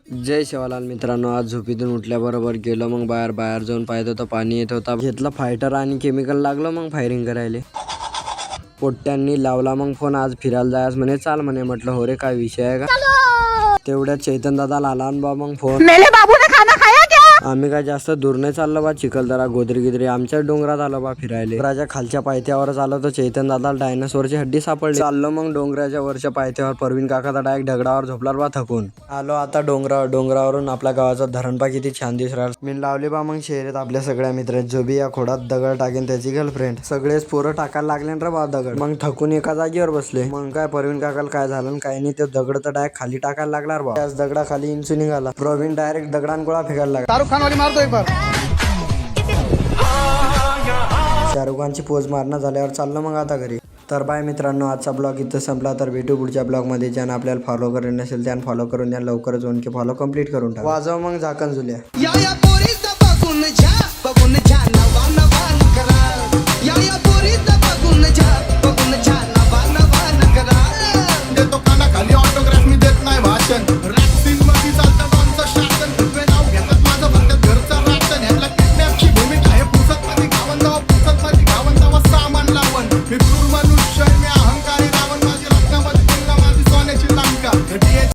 जय शिवालाल मित्रांनो, आज झोपीतून उठल्याबरोबर गेलो मग बाहेर जाऊन पाहत होता पाणी येत होता. घेतला फायटर आणि केमिकल लागलो मग फायरिंग करायला. पोट्ट्यांनी लावला मग फोन, आज फिरायला जायस म्हणे. चाल म्हणे. म्हटलं हो रे, काय विषय आहे का? तेवढ्यात चैतन दादा आला बा मग फोन. मेले बाबू ने खाना खाया क्या? आम्ही काय जास्त दूर नाही चाललो बा. चिखलदरा गोदरी आमच्या डोंगरात आलो बा फिरायला. डोंगराच्या खालच्या पायथ्यावरच आलो तर चैतन दादा डायनासोरची हड्डी सापडली. चाललो मग डोंगराच्या वरच्या पायथ्यावर. परवीन काका डायरेक्ट दगडावर झोपला बा थकून. आलो आता डोंगरावरून आपल्या गावाचा धरणपा किती छान दिस राहिला. मी लावले बा मग शहरात आपल्या सगळ्या मित्र. जो बी या खोडात दगड टाकेन त्याची गर्लफ्रेंड. सगळेच पोरं टाकायला लागले रे बा दगड. मग थकून एका जागेवर बसले. मग काय परवीन काकाला काय झालं काय नाही, ते दगड तर डायरेक्ट खाली टाकायला लागला बा. त्याच दगडा खाली इंचू निघाला. प्रवीण डायरेक्ट दगडान गोळा फेकायला लागला. शाहरुख खान वाली मार दो एक बार. शाहरुख खानची पोज मारणं झाल्यावर चाललं मग आता घरी. तर बाय मित्रांनो, आजचा ब्लॉग इथं संपला. तर भेटू पुढच्या ब्लॉगमध्ये. ज्यानं आपल्याला फॉलो करेल नसेल त्यानं फॉलो करून द्या. लवकरच 1K फॉलो कंप्लीट करून टाका. वाजव मग झाकण झुल्या. ऑटोग्राफ मी देत नाही भाषण.